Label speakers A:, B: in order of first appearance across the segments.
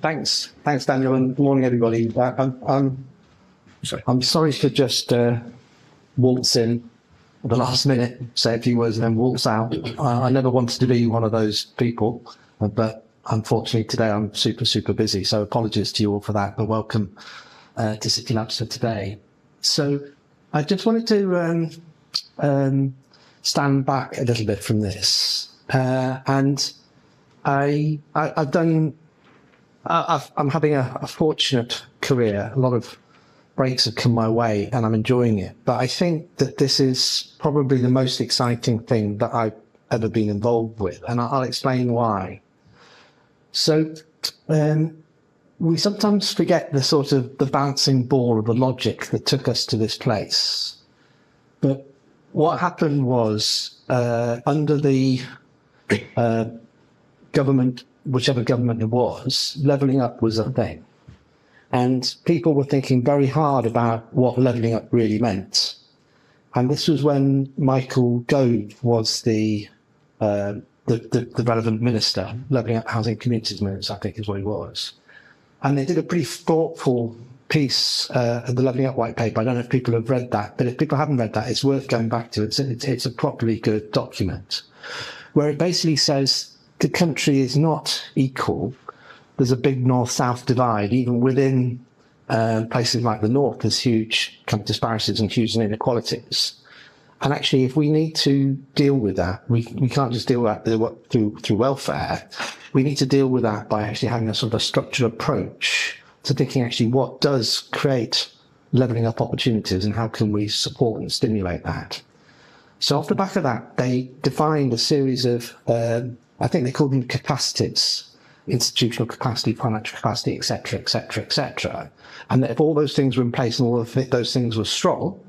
A: Thanks, Daniel, and good morning, everybody. I'm sorry to just waltz in at the last minute, say a few words, and then waltz out. I never wanted to be one of those people, but unfortunately today I'm super busy. So apologies to you all for that, but welcome to City Labs for today. So I just wanted to stand back a little bit from this, and I'm having a fortunate career. A lot of breaks have come my way and I'm enjoying it. But I think that this is probably the most exciting thing that I've ever been involved with. And I'll explain why. So we sometimes forget the sort of the bouncing ball of the logic that took us to this place. But what happened was under the government, whichever government it was, levelling up was a thing. And people were thinking very hard about what levelling up really meant. And this was when Michael Gove was the relevant minister, Levelling Up Housing Communities Minister, I think is what he was. And they did a pretty thoughtful piece of the Levelling Up white paper. I don't know if people have read that, but if people haven't read that, it's worth going back to. It's a properly good document, where it basically says the country is not equal. There's a big north-south divide. Even within places like the north, there's huge kind of disparities and huge inequalities. And actually, if we need to deal with that, we can't just deal with that through welfare. We need to deal with that by actually having a sort of a structured approach to thinking actually what does create levelling up opportunities and how can we support and stimulate that. So off the back of that, they defined a series of, I think they called them capacities: institutional capacity, financial capacity, etc. And that if all those things were in place and all of those things were strong,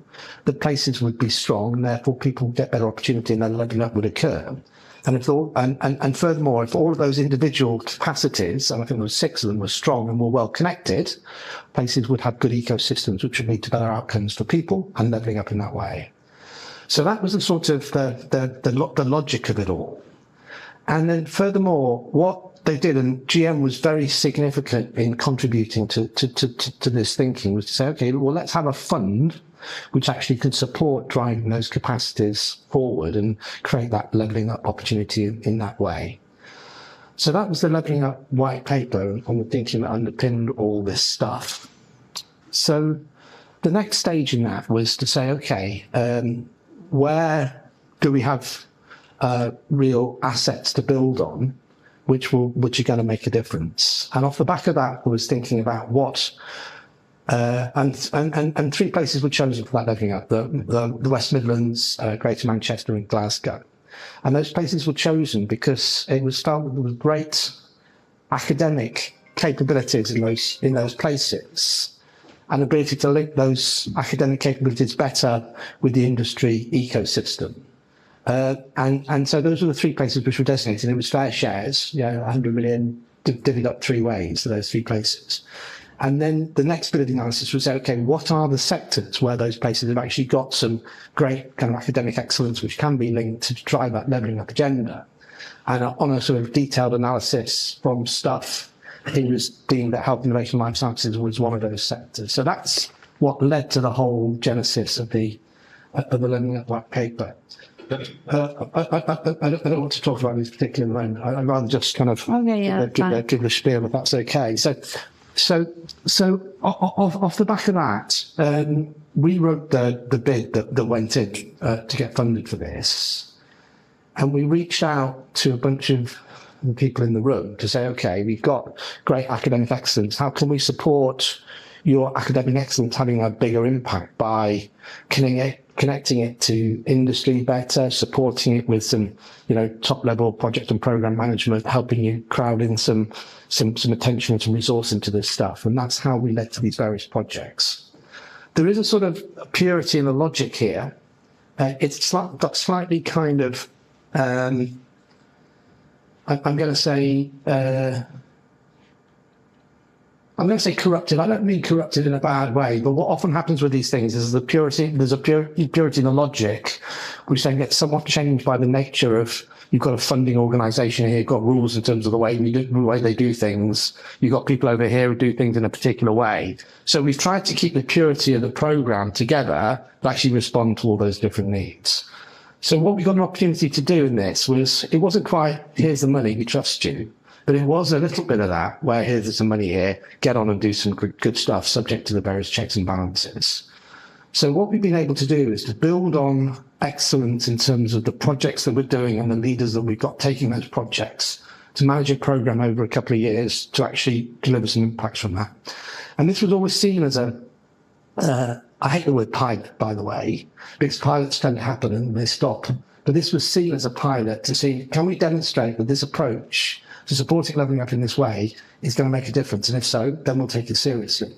A: the places would be strong, and therefore people would get better opportunity and then levelling up would occur. And furthermore, if all of those individual capacities, and I think there were 6 of them, were strong and were well connected, places would have good ecosystems which would lead to better outcomes for people and levelling up in that way. So that was the sort of the logic of it all. And then furthermore, what they did, and GM was very significant in contributing to this thinking, was to say, okay, well, let's have a fund which actually can support driving those capacities forward and create that levelling up opportunity in that way. So that was the levelling up white paper and the thinking that underpinned all this stuff. So the next stage in that was to say, okay, where do we have real assets to build on, which are going to make a difference? And off the back of that, I was thinking about what, and 3 places were chosen for that levelling up: the West Midlands, Greater Manchester, and Glasgow. And those places were chosen because it was felt that there was great academic capabilities in those places, and ability to link those academic capabilities better with the industry ecosystem. And so those were the 3 places which were designated. It was fair shares, 100 million divvied up 3 ways to those 3 places. And then the next bit of the analysis was, okay, what are the sectors where those places have actually got some great kind of academic excellence which can be linked to drive that levelling up agenda? And on a sort of detailed analysis from stuff, he was deemed that health, innovation, life sciences was one of those sectors. So that's what led to the whole genesis of the levelling up white paper. I don't want to talk about this particular moment. I'd rather just kind of give the spiel, if that's okay. So off the back of that, we wrote the bid that went in to get funded for this, and we reached out to a bunch of people in the room to say, okay, we've got great academic excellence. How can we support your academic excellence having a bigger impact by connecting it to industry better, supporting it with some, top level project and program management, helping you crowd in some attention and some resource into this stuff. And that's how we led to these various projects. There is a sort of purity in the logic here. It's got slightly kind of, I'm going to say, corrupted. I don't mean corrupted in a bad way, but what often happens with these things is there's a purity in the logic, which then gets somewhat changed by the nature of, you've got a funding organisation here, you've got rules in terms of the way they do things. You've got people over here who do things in a particular way. So we've tried to keep the purity of the programme together to actually respond to all those different needs. So what we got an opportunity to do in this was, it wasn't quite, here's the money, we trust you. But it was a little bit of that, where here's some money here, get on and do some good stuff, subject to the various checks and balances. So what we've been able to do is to build on excellence in terms of the projects that we're doing and the leaders that we've got taking those projects to manage a program over a couple of years to actually deliver some impacts from that. And this was always seen as I hate the word pilot, by the way, because pilots tend to happen and they stop. But this was seen as a pilot to see, can we demonstrate that this approach to supporting levelling up in this way is going to make a difference? And if so, then we'll take it seriously.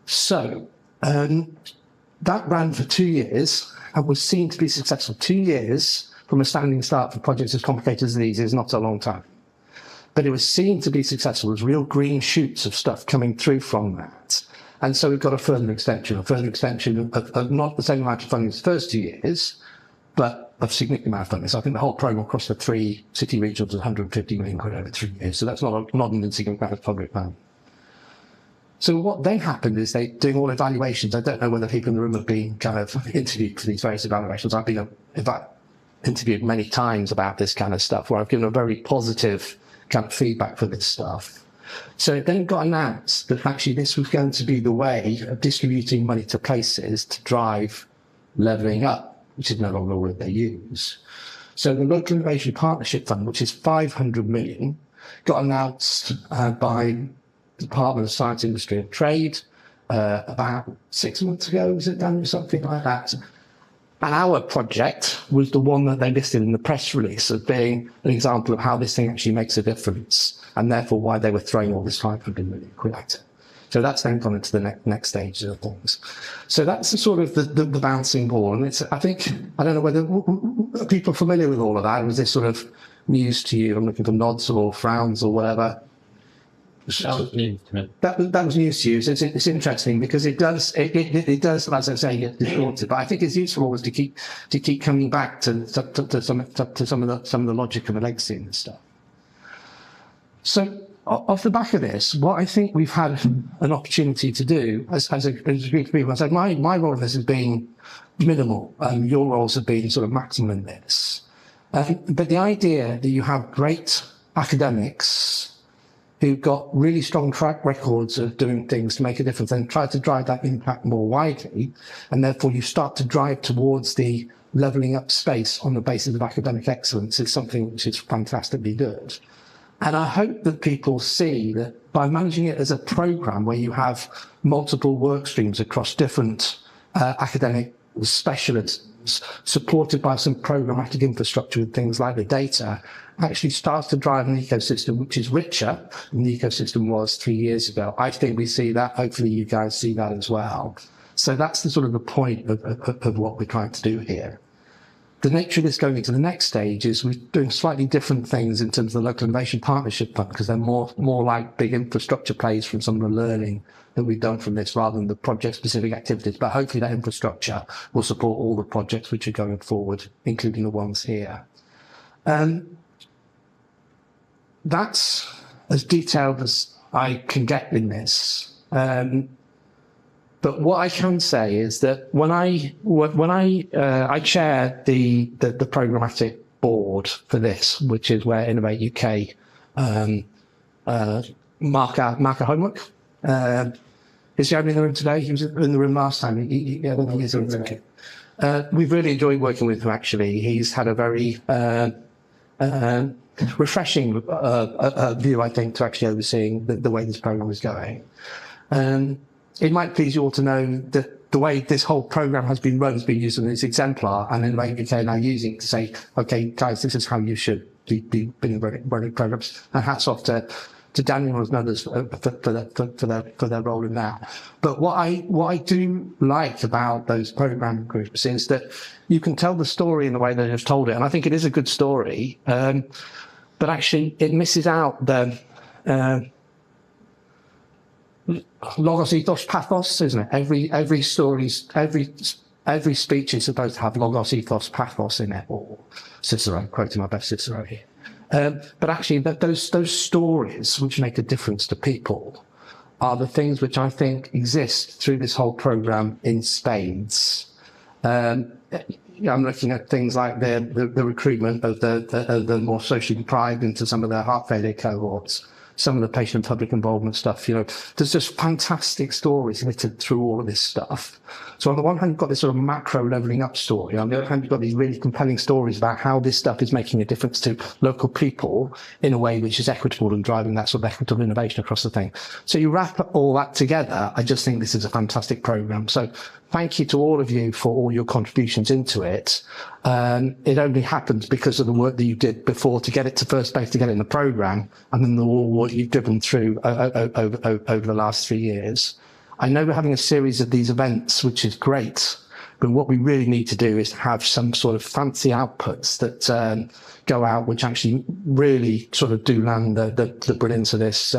A: So that ran for 2 years and was seen to be successful. 2 years from a standing start for projects as complicated as these is not a long time. But it was seen to be successful. There's real green shoots of stuff coming through from that. And so we've got a further extension of not the same amount of funding as the first 2 years, but of significant amount of funding. So I think the whole programme across the 3 city regions was 150 million quid over 3 years. So that's not an insignificant amount of public money. So what then happened is they doing all evaluations. I don't know whether people in the room have been kind of interviewed for these various evaluations. I've been interviewed many times about this kind of stuff, where I've given a very positive kind of feedback for this stuff. So it then got announced that actually this was going to be the way of distributing money to places to drive levelling up, which is no longer a word they use. So the Local Innovation Partnership Fund, which is 500 million, got announced by the Department of Science, Industry and Trade about 6 months ago, was it, Daniel, something like that? And our project was the one that they listed in the press release as being an example of how this thing actually makes a difference, and therefore why they were throwing all this 500 million quid at it. So that's then gone into the next stage of things. So that's the sort of the bouncing ball. And it's, I think, I don't know whether are people familiar with all of that. Was this sort of news to you? I'm looking for nods or frowns or whatever.
B: That was news to me.
A: That was news to you. So it's interesting because it does, as I say, get distorted. But I think it's useful always to keep coming back to some of the logic and the legacy and stuff. So off the back of this, what I think we've had an opportunity to do as a group of people, I said my role in this has been minimal. Your roles have been sort of maximum in this. But the idea that you have great academics who've got really strong track records of doing things to make a difference and try to drive that impact more widely, and therefore you start to drive towards the levelling up space on the basis of academic excellence, is something which is fantastically good. And I hope that people see that by managing it as a programme where you have multiple work streams across different academic specialists, supported by some programmatic infrastructure with things like the data, actually starts to drive an ecosystem which is richer than the ecosystem was 3 years ago. I think we see that. Hopefully you guys see that as well. So that's the sort of the point of what we're trying to do here. The nature of this going into the next stage is we're doing slightly different things in terms of the Local Innovation Partnership Fund, because they're more like big infrastructure plays from some of the learning that we've done from this rather than the project-specific activities. But hopefully that infrastructure will support all the projects which are going forward, including the ones here. That's as detailed as I can get in this. But what I can say is that when I chair the programmatic board for this, which is where Innovate UK mark our homework. Is Jeremy in the room today? He was in the room last time. I don't think he's in the room. We've really enjoyed working with him, actually. He's had a very refreshing view, I think, to actually overseeing the way this programme is going. It might please you all to know that the way this whole programme has been run has been used as an exemplar, and in UK now using it to say, okay, guys, this is how you should be running programmes. And hats off to Daniel and others for their role in that. But what I do like about those programme groups is that you can tell the story in the way they have told it, and I think it is a good story. But actually, it misses out the logos, ethos, pathos, isn't it? Every every speech is supposed to have logos, ethos, pathos in it, or Cicero, quoting my best Cicero here. But actually, those stories which make a difference to people are the things which I think exist through this whole program in spades. I'm looking at things like the recruitment of the more socially deprived into some of the heart failure cohorts, some of the patient and public involvement stuff. There's just fantastic stories littered through all of this stuff. So on the one hand, you've got this sort of macro leveling up story. On the other hand, you've got these really compelling stories about how this stuff is making a difference to local people in a way which is equitable and driving that sort of equitable innovation across the thing. So you wrap all that together, I just think this is a fantastic program. So thank you to all of you for all your contributions into it. It only happens because of the work that you did before to get it to first base, to get it in the program, and then all what you've driven through over the last 3 years. I know we're having a series of these events, which is great, but what we really need to do is have some sort of fancy outputs that go out, which actually really sort of do land the brilliance of this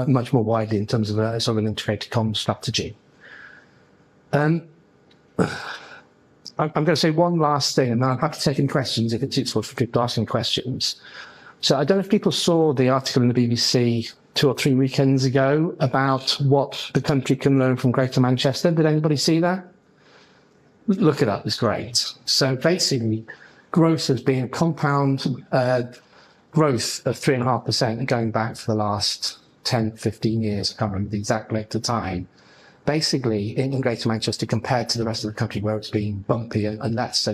A: much more widely in terms of a sort of an integrated comms strategy. I'm going to say one last thing, and then I'll have to take any questions if it's useful for people asking questions. So I don't know if people saw the article in the BBC 2 or 3 weekends ago about what the country can learn from Greater Manchester. Did anybody see that? Look it up, it's great. So basically, growth has been compound growth of 3.5% going back for the last 10, 15 years. I can't remember the exact length of time. Basically, in Greater Manchester, compared to the rest of the country where it's been bumpy and that's so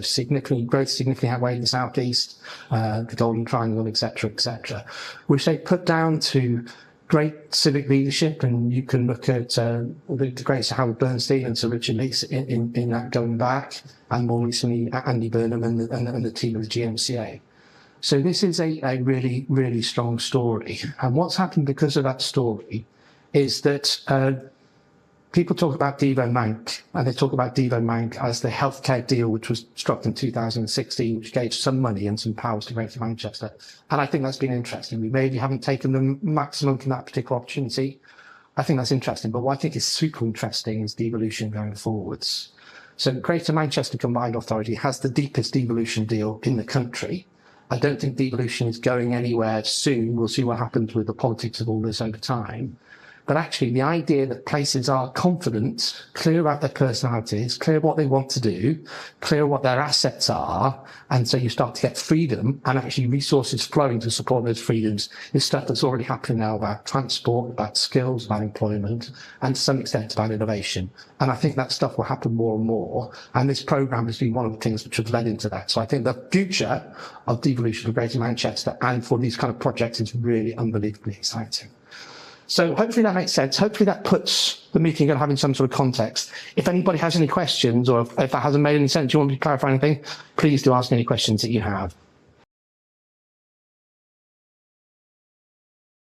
A: growth significantly outweighed the South East, the Golden Triangle, etc., which they put down to great civic leadership. And you can look at the great Sir Howard Bernstein and Sir Richard Leese in that going back, and more recently Andy Burnham and the team of the GMCA. So this is a really, really strong story. And what's happened because of that story is that people talk about Devo Mank, and they talk about Devo Mank as the healthcare deal which was struck in 2016, which gave some money and some powers to Greater Manchester. And I think that's been interesting. We maybe haven't taken the maximum from that particular opportunity. I think that's interesting. But what I think is super interesting is the evolution going forwards. So Greater Manchester Combined Authority has the deepest devolution deal in the country. I don't think devolution is going anywhere soon. We'll see what happens with the politics of all this over time. But actually, the idea that places are confident, clear about their personalities, clear what they want to do, clear what their assets are, and so you start to get freedom and actually resources flowing to support those freedoms is stuff that's already happening now about transport, about skills, about employment, and to some extent about innovation. And I think that stuff will happen more and more. And this programme has been one of the things which has led into that. So I think the future of devolution for Greater Manchester and for these kind of projects is really unbelievably exciting. So hopefully that makes sense. Hopefully that puts the meeting going to have in some sort of context. If anybody has any questions, or if that hasn't made any sense, you want me to clarify anything, please do ask any questions that you have.